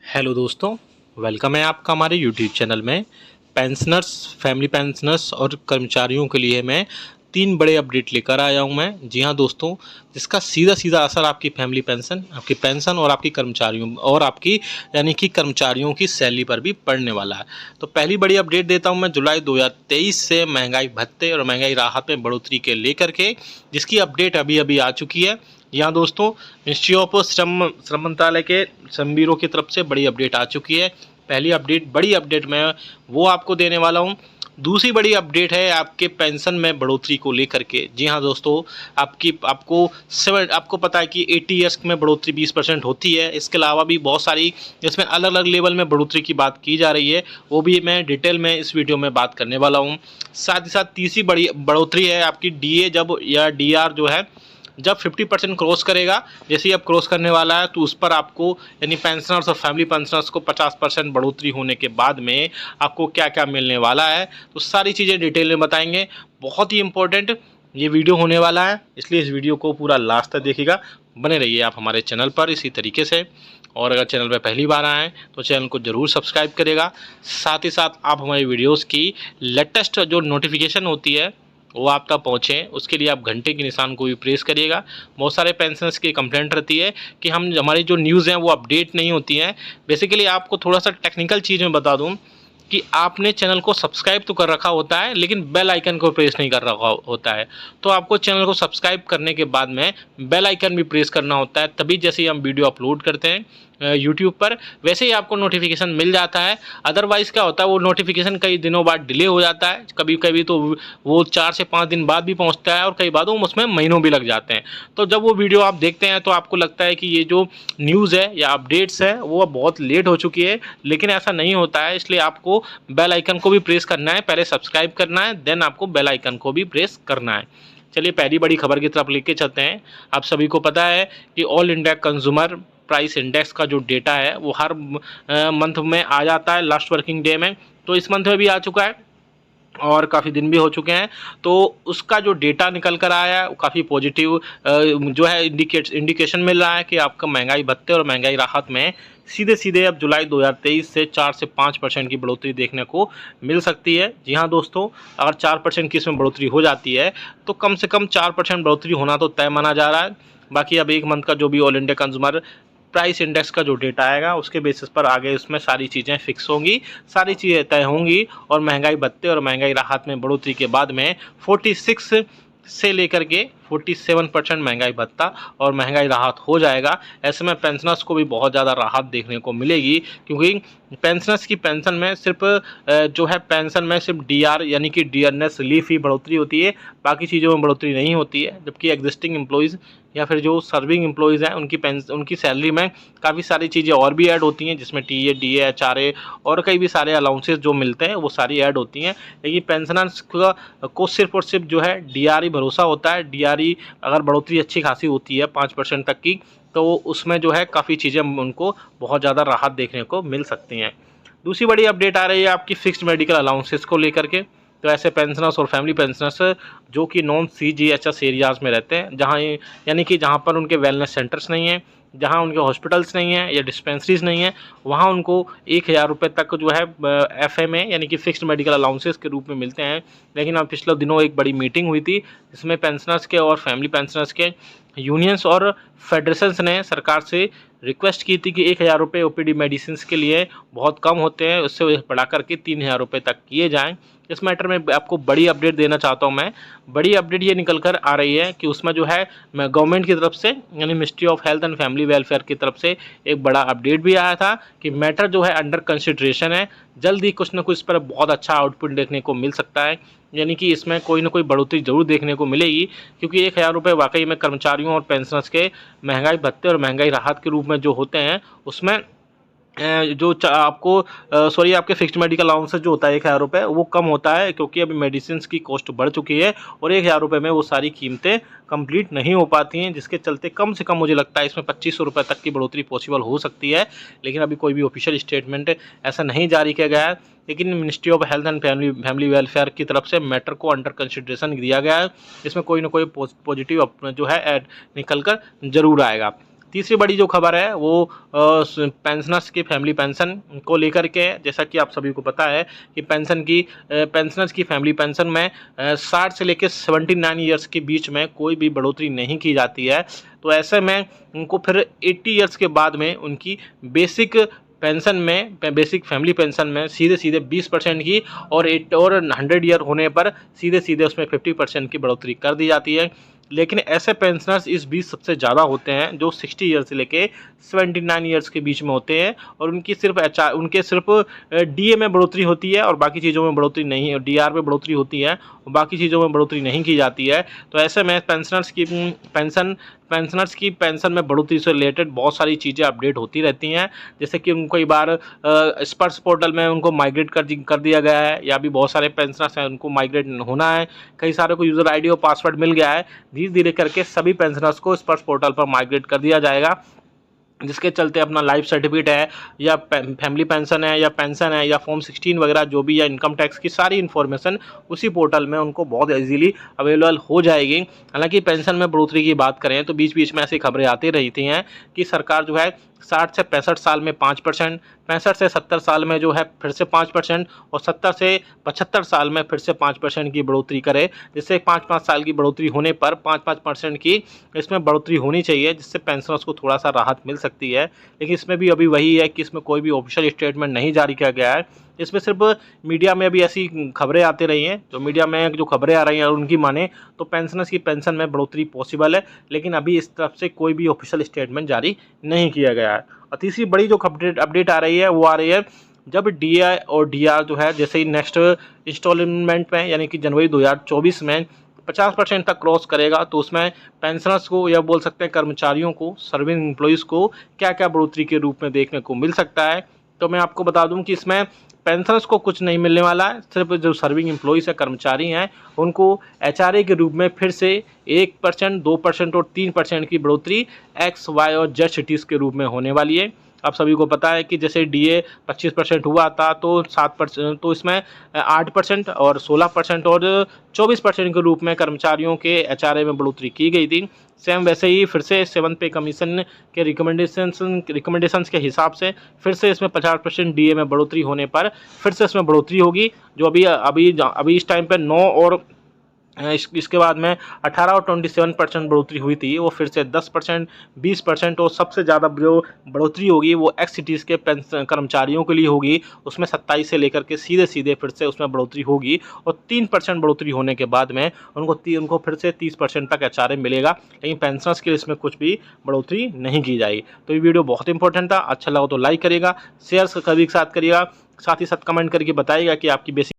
Hello दोस्तों, welcome है आपका हमारे यूट्यूब चैनल में। पेंशनर्स, फैमिली पेंशनर्स और कर्मचारियों के लिए मैं 3 बड़े अपडेट लेकर आया हूं मैं। जी हां दोस्तों, जिसका सीधा सीधा असर आपकी फैमिली पेंशन, आपकी पेंशन और आपकी कर्मचारियों और आपकी यानी कि कर्मचारियों की सैलरी पर भी पड़ने वाला है। तो पहली बड़ी अपडेट देता हूं मैं जुलाई 2023 से महंगाई भत्ते और महंगाई राहत में बढ़ोतरी के लेकर के, जिसकी अपडेट अभी अभी आ चुकी है। यहाँ दोस्तों, मिनिस्ट्री ऑफ श्रम मंत्रालय के श्रम ब्यूरो की तरफ से बड़ी अपडेट आ चुकी है। पहली अपडेट, बड़ी अपडेट मैं वो आपको देने वाला हूँ। दूसरी बड़ी अपडेट है आपके पेंशन में बढ़ोतरी को लेकर के। जी हाँ दोस्तों, आपको पता है कि 80 ईयर्स में बढ़ोतरी 20% होती है। इसके अलावा भी बहुत सारी इसमें अलग अलग लेवल में बढ़ोतरी की बात की जा रही है, वो भी मैं डिटेल में इस वीडियो में बात करने वाला हूँ। साथ ही साथ तीसरी बड़ी बढ़ोतरी है आपकी डीए जब या डीआर जो है जब 50% क्रॉस करेगा। जैसे ही अब क्रॉस करने वाला है तो उस पर आपको यानी पेंशनर्स और फैमिली पेंशनर्स को 50% बढ़ोतरी होने के बाद में आपको क्या क्या मिलने वाला है, तो सारी चीज़ें डिटेल में बताएंगे। बहुत ही इंपॉर्टेंट ये वीडियो होने वाला है, इसलिए इस वीडियो को पूरा लास्ट तक देखिएगा। बने रहिए आप हमारे चैनल पर इसी तरीके से। और अगर चैनल पर पहली बार आएँ तो चैनल को ज़रूर सब्सक्राइब करेगा। साथ ही साथ आप हमारी वीडियोज़ की लेटेस्ट जो नोटिफिकेशन होती है वो आप तक पहुँचे, उसके लिए आप घंटे के निशान को भी प्रेस करिएगा। बहुत सारे पेंशनर्स की कंप्लेंट रहती है कि हमारी जो न्यूज़ हैं वो अपडेट नहीं होती हैं। बेसिकली आपको थोड़ा सा टेक्निकल चीज़ में बता दूं कि आपने चैनल को सब्सक्राइब तो कर रखा होता है लेकिन बेल आइकन को प्रेस नहीं कर रखा होता है। तो आपको चैनल को सब्सक्राइब करने के बाद में बेल आइकन भी प्रेस करना होता है, तभी जैसे ही हम वीडियो अपलोड करते हैं यूट्यूब पर वैसे ही आपको नोटिफिकेशन मिल जाता है। अदरवाइज़ क्या होता है, वो नोटिफिकेशन कई दिनों बाद डिले हो जाता है, कभी कभी तो वो 4 से 5 दिन बाद भी पहुंचता है और कई बार उसमें महीनों भी लग जाते हैं। तो जब वो वीडियो आप देखते हैं तो आपको लगता है कि ये जो न्यूज़ है या अपडेट्स है वो बहुत लेट हो चुकी है, लेकिन ऐसा नहीं होता है। इसलिए आपको बेल आइकन को भी प्रेस करना है, पहले सब्सक्राइब करना है, देन आपको बेल आइकन को भी प्रेस करना है। चलिए पहली बड़ी खबर की तरफ लेके चलते हैं। आप सभी को पता है कि all India consumer price index का जो डेटा है वो हर मंथ में आ जाता है, लास्ट वर्किंग डे में। तो इस मंथ में भी आ चुका है और काफ़ी दिन भी हो चुके हैं। तो उसका जो डेटा निकल कर आया है वो काफ़ी पॉजिटिव जो है इंडिकेशन मिल रहा है कि आपका महंगाई भत्ते और महंगाई राहत में सीधे सीधे अब जुलाई 2023 से 4 से 5% की बढ़ोतरी देखने को मिल सकती है। जी हाँ दोस्तों, अगर 4% की इसमें बढ़ोतरी हो जाती है तो कम से कम 4% बढ़ोतरी होना तो तय माना जा रहा है। बाकी अब एक मंथ का जो भी all India consumer price index का जो डेटा आएगा उसके बेसिस पर आगे उसमें सारी चीज़ें फिक्स होंगी, सारी चीज़ें तय होंगी। और महंगाई भत्ते और महंगाई राहत में बढ़ोतरी के बाद में 46 से लेकर के 47% महंगाई भत्ता और महंगाई राहत हो जाएगा। ऐसे में पेंशनर्स को भी बहुत ज़्यादा राहत देखने को मिलेगी, क्योंकि पेंशनर्स की पेंशन में सिर्फ जो है पेंशन में सिर्फ डीआर यानी कि डियरनेस रिलीफ ही बढ़ोतरी होती है, बाकी चीज़ों में बढ़ोतरी नहीं होती है। जबकि एग्जिस्टिंग एम्प्लॉयज़ या फिर जो सर्विंग एम्प्लॉयज़ हैं उनकी सैलरी में काफ़ी सारी चीज़ें और भी ऐड होती हैं, जिसमें टीए, डीए, एचआरए और कई भी सारे अलाउंसेस जो मिलते हैं वो सारी ऐड होती हैं। लेकिन पेंशनर्स को सिर्फ और सिर्फ जो है डीआर ही भरोसा होता है। डीआर अगर बढ़ोतरी अच्छी खासी होती है 5% तक की, तो उसमें जो है काफ़ी चीज़ें उनको बहुत ज़्यादा राहत देखने को मिल सकती हैं। दूसरी बड़ी अपडेट आ रही है आपकी फिक्स्ड मेडिकल अलाउंसेस को लेकर के। तो ऐसे पेंशनर्स और फैमिली पेंशनर्स जो कि नॉन सीजीएचएस एरियाज़ में रहते हैं, जहाँ यानी कि जहाँ पर उनके वेलनेस सेंटर्स नहीं हैं, जहाँ उनके हॉस्पिटल्स नहीं हैं या डिस्पेंसरीज नहीं हैं, वहाँ उनको 1000 रुपये तक जो है एफएमए यानी कि फिक्स्ड मेडिकल अलाउंसेस के रूप में मिलते हैं। लेकिन अब पिछले दिनों एक बड़ी मीटिंग हुई थी जिसमें पेंशनर्स के और फैमिली पेंशनर्स के यूनियंस और फेडरेशंस ने सरकार से रिक्वेस्ट की थी कि 1000 रुपये ओपीडी मेडिसिन के लिए बहुत कम होते हैं, उससे बढ़ा करके 3000 रुपये तक किए जाएँ। इस मैटर में आपको बड़ी अपडेट देना चाहता हूं मैं। बड़ी अपडेट ये निकल कर आ रही है कि उसमें जो है गवर्नमेंट की तरफ से यानी ministry of health and family welfare की तरफ से एक बड़ा अपडेट भी आया था कि मैटर जो है अंडर कंसिडरेशन है। जल्द ही कुछ ना कुछ इस पर बहुत अच्छा आउटपुट देखने को मिल सकता है, यानी कि इसमें कोई ना कोई बढ़ोतरी जरूर देखने को मिलेगी। क्योंकि 1000 रुपये वाकई में कर्मचारियों और पेंशनर्स के महंगाई भत्ते और महंगाई राहत के रूप में जो होते हैं उसमें जो आपके फिक्स्ड मेडिकल अलाउंसेस जो होता है 1000 रुपये वो कम होता है, क्योंकि अभी मेडिसिन की कॉस्ट बढ़ चुकी है और 1000 रुपये में वो सारी कीमतें कंप्लीट नहीं हो पाती हैं, जिसके चलते कम से कम मुझे लगता है इसमें 2500 रुपये तक की बढ़ोतरी पॉसिबल हो सकती है। लेकिन अभी कोई भी ऑफिशियल स्टेटमेंट ऐसा नहीं जारी किया गया है, लेकिन ministry of health and family welfare की तरफ से मैटर को अंडर कंसिडरेशन दिया गया है। इसमें कोई ना कोई पॉजिटिव जो है निकल कर जरूर आएगा। तीसरी बड़ी जो खबर है वो पेंशनर्स की फैमिली पेंशन को लेकर के है। जैसा कि आप सभी को पता है कि पेंशनर्स की फैमिली पेंशन में 60 से लेकर 79 ईयर्स के बीच में कोई भी बढ़ोतरी नहीं की जाती है। तो ऐसे में उनको फिर 80 ईयर्स के बाद में उनकी बेसिक फैमिली पेंशन में सीधे सीधे 20% की और 100 ईयर होने पर सीधे सीधे उसमें 50% की बढ़ोतरी कर दी जाती है। लेकिन ऐसे पेंशनर्स इस बीच सबसे ज़्यादा होते हैं जो 60 ईयर से लेके 79 ईयर्स के बीच में होते हैं, और उनके सिर्फ डीए में बढ़ोतरी होती है और बाकी चीज़ों में बढ़ोतरी नहीं है, डीआर में बढ़ोतरी होती है और बाकी चीज़ों में बढ़ोतरी नहीं की जाती है। तो ऐसे में पेंशनर्स की पेंशन में बढ़ोतरी से रिलेटेड बहुत सारी चीज़ें अपडेट होती रहती हैं। जैसे कि उनको कई बार स्पर्श पोर्टल में उनको माइग्रेट कर दिया गया है, या भी बहुत सारे पेंशनर्स हैं उनको माइग्रेट होना है, कई सारे को यूज़र आईडी और पासवर्ड मिल गया है। धीरे धीरे करके सभी पेंशनर्स को स्पर्श पोर्टल पर माइग्रेट कर दिया जाएगा, जिसके चलते अपना लाइफ सर्टिफिकेट है या फैमिली पेंशन है या पेंशन है या फॉर्म 16 वगैरह जो भी, या इनकम टैक्स की सारी इन्फॉर्मेशन उसी पोर्टल में उनको बहुत ईजीली अवेलेबल हो जाएगी। हालांकि पेंशन में बढ़ोतरी की बात करें तो बीच बीच में ऐसी खबरें आती रहती हैं कि सरकार जो है 60 से 65 साल में 5%, 65 से 70 साल में जो है फिर से 5%, और 70 से 75 साल में फिर से 5% की बढ़ोतरी करे, जिससे 5-5 साल की बढ़ोतरी होने पर 5-5% की इसमें बढ़ोतरी होनी चाहिए, जिससे पेंशनर्स को थोड़ा सा राहत मिल सकती है। लेकिन इसमें भी अभी वही है कि इसमें कोई भी ऑफिशियल स्टेटमेंट नहीं जारी किया गया है। इसमें सिर्फ मीडिया में अभी ऐसी खबरें आती रही हैं, जो मीडिया में जो खबरें आ रही हैं उनकी माने तो पेंशनर्स की पेंशन में बढ़ोतरी पॉसिबल है, लेकिन अभी इस तरफ से कोई भी ऑफिशियल स्टेटमेंट जारी नहीं किया गया है। और तीसरी बड़ी जो अपडेट आ रही है वो आ रही है, जब डीआई और डीआर जो है जैसे ही नेक्स्ट इंस्टॉलमेंट में यानी कि जनवरी 2024 में 50% तक क्रॉस करेगा, तो उसमें पेंशनर्स को या बोल सकते हैं कर्मचारियों को, सर्विंग एम्प्लॉइज़ को क्या क्या बढ़ोतरी के रूप में देखने को मिल सकता है। तो मैं आपको बता दूं कि इसमें पेंशनर्स को कुछ नहीं मिलने वाला है, सिर्फ जो सर्विंग एम्प्लॉइज़ या कर्मचारी हैं उनको एचआरए के रूप में फिर से 1%, 2% और 3% की बढ़ोतरी एक्स, वाई और जेड सिटीज़ के रूप में होने वाली है। आप सभी को पता है कि जैसे डीए 25% हुआ था तो 7%, तो इसमें 8% और 16% और 24% के रूप में कर्मचारियों के एचआरए में बढ़ोतरी की गई थी। सेम वैसे ही फिर से 7th पे कमीशन के रिकमेंडेशंस के हिसाब से फिर से इसमें 50% डीए में बढ़ोतरी होने पर फिर से इसमें बढ़ोतरी होगी, जो अभी इस टाइम पे 9 और इसके बाद में 18 और 27% बढ़ोतरी हुई थी, वो फिर से 10%, 20% और सबसे ज़्यादा जो बढ़ोतरी होगी वो एक्स सिटीज़ के कर्मचारियों के लिए होगी। उसमें 27 से लेकर के सीधे सीधे फिर से उसमें बढ़ोतरी होगी, और 3% बढ़ोतरी होने के बाद में उनको फिर से 30% तक एचआरए मिलेगा। लेकिन पेंशनर्स के इसमें कुछ भी बढ़ोतरी नहीं की जाएगी। तो ये वीडियो बहुत इंपॉर्टेंट था, अच्छा लगा तो लाइक करिएगा, शेयर सभी के साथ करिएगा, साथ ही साथ कमेंट करके बताइएगा कि आपकी बेसिक